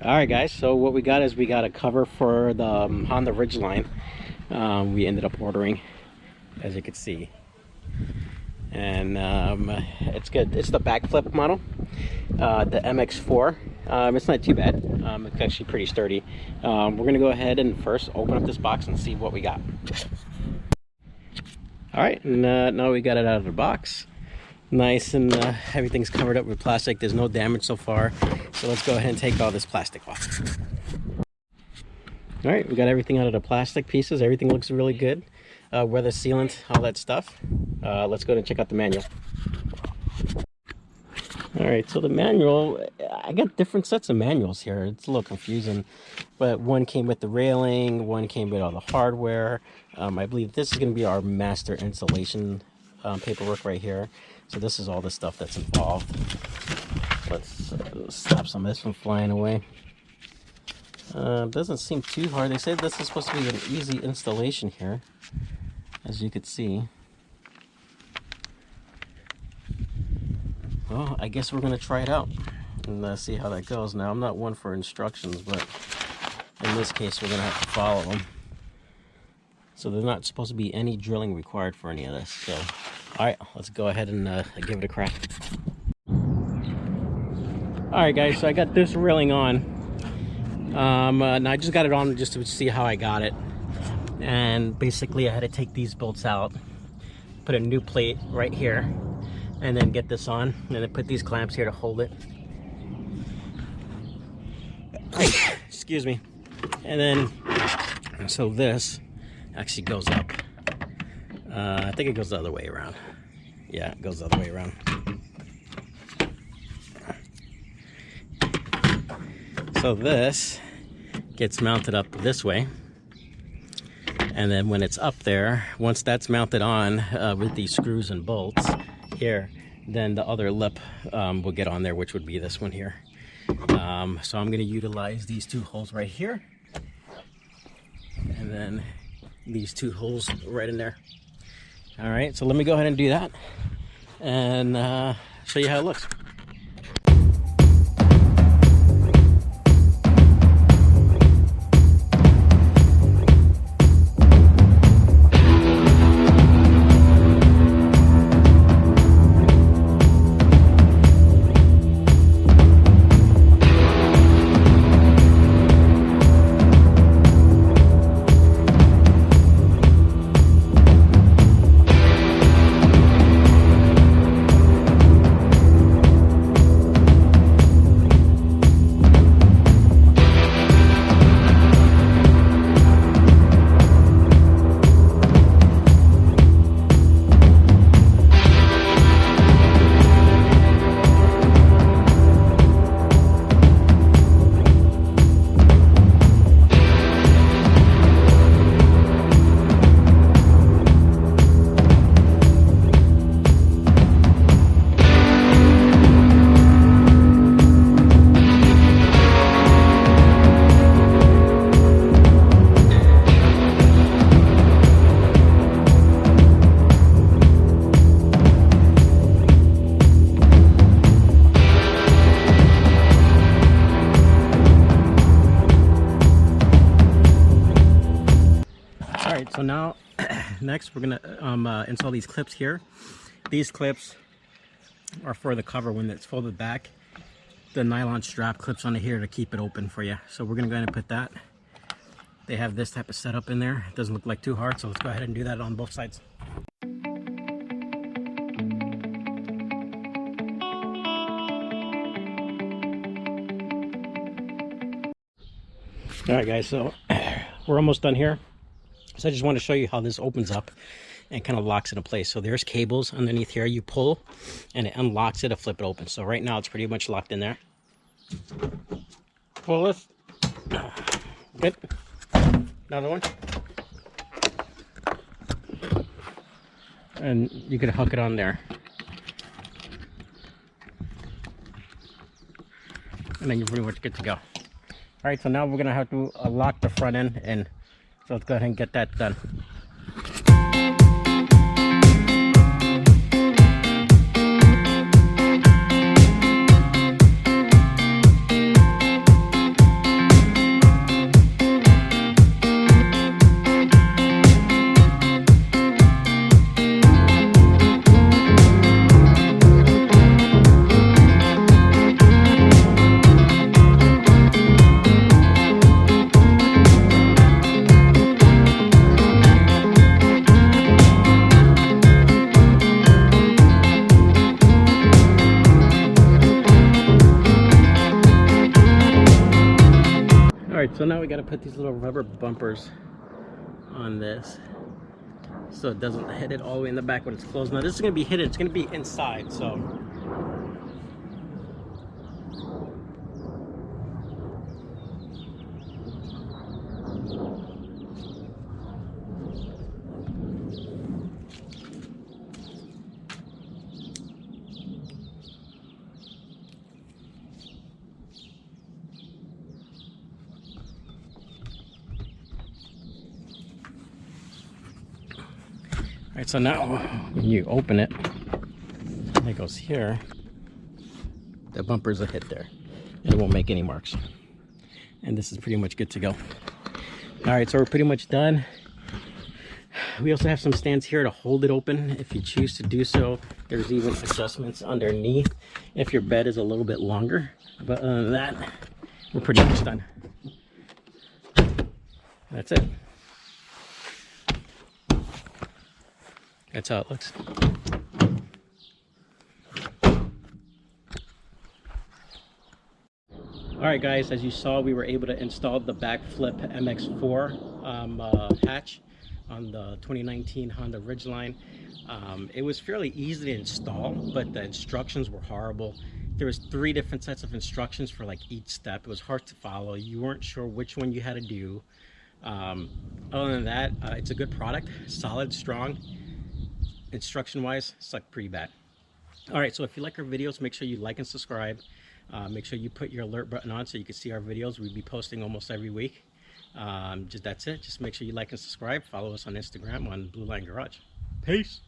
Alright guys, so what we got is we got a cover for the Honda Ridgeline. We ended up ordering, as you can see, and it's good. It's the BackFlip model, the MX4. It's not too bad. It's actually pretty sturdy. We're gonna go ahead and first open up this box and see what we got. Alright, and now we got it out of the box. Nice, and everything's covered up with plastic. There's no damage so far, so let's go ahead and take all this plastic off. All right, we got everything out of the plastic pieces. Everything looks really good. Weather sealant, all that stuff. Let's go and check out the manual. All right, so the manual, I got different sets of manuals here. It's a little confusing, but one came with the railing, one came with all the hardware. I believe this is going to be our master installation paperwork right here. So this is all the stuff that's involved. Let's stop some of this from flying away. Doesn't seem too hard. They said this is supposed to be an easy installation here, as you could see. Well, I guess we're going to try it out and see how that goes. Now, I'm not one for instructions, but in this case, we're going to have to follow them. So there's not supposed to be any drilling required for any of this. So, all right, let's go ahead and give it a crack. All right, guys, so I got this railing on. And I just got it on just to see how I got it. And basically, I had to take these bolts out, put a new plate right here, and then get this on, and then put these clamps here to hold it. Excuse me. And then, so this actually goes up. I think it goes the other way around. Yeah, it goes the other way around. So this gets mounted up this way. And then when it's up there, once that's mounted on with these screws and bolts here, then the other lip will get on there, which would be this one here. So I'm going to utilize these two holes right here. And then these two holes right in there. All right, so let me go ahead and do that and show you how it looks. So now, next we're gonna install these clips here. These clips are for the cover when it's folded back. The nylon strap clips on here to keep it open for you. So we're gonna go ahead and put that. They have this type of setup in there. It doesn't look like too hard, so let's go ahead and do that on both sides. All right, guys, so we're almost done here. So I just want to show you how this opens up and kind of locks into place. So there's cables underneath here. You pull and it unlocks it to flip it open. So right now it's pretty much locked in there. Pull this. Good. Another one. And you can hook it on there. and then you're pretty much good to go. All right, so now we're gonna have to lock the front end, and so let's go ahead and get that done. Alright, so now we got to put these little rubber bumpers on this so it doesn't hit it all the way in the back when it's closed. Now this is going to be hidden, it's going to be inside, so Alright, so now when you open it, and it goes here, the bumpers will hit there and it won't make any marks. And this is pretty much good to go. Alright, so we're pretty much done. We also have some stands here to hold it open if you choose to do so. There's even adjustments underneath if your bed is a little bit longer. But other than that, we're pretty much done. That's it. That's how it looks. Alright guys, as you saw, we were able to install the BackFlip MX4 hatch on the 2019 Honda Ridgeline. It was fairly easy to install, but the instructions were horrible. There was 3 different sets of instructions for like each step. It was hard to follow. You weren't sure which one you had to do. Other than that, it's a good product, solid, strong. Instruction wise, it's like pretty bad. All right, so if you like our videos, make sure you like and subscribe. Make sure you put your alert button on so you can see our videos. We'll be posting almost every week. That's it. Just make sure you like and subscribe. Follow us on Instagram on Blue Line Garage. Peace.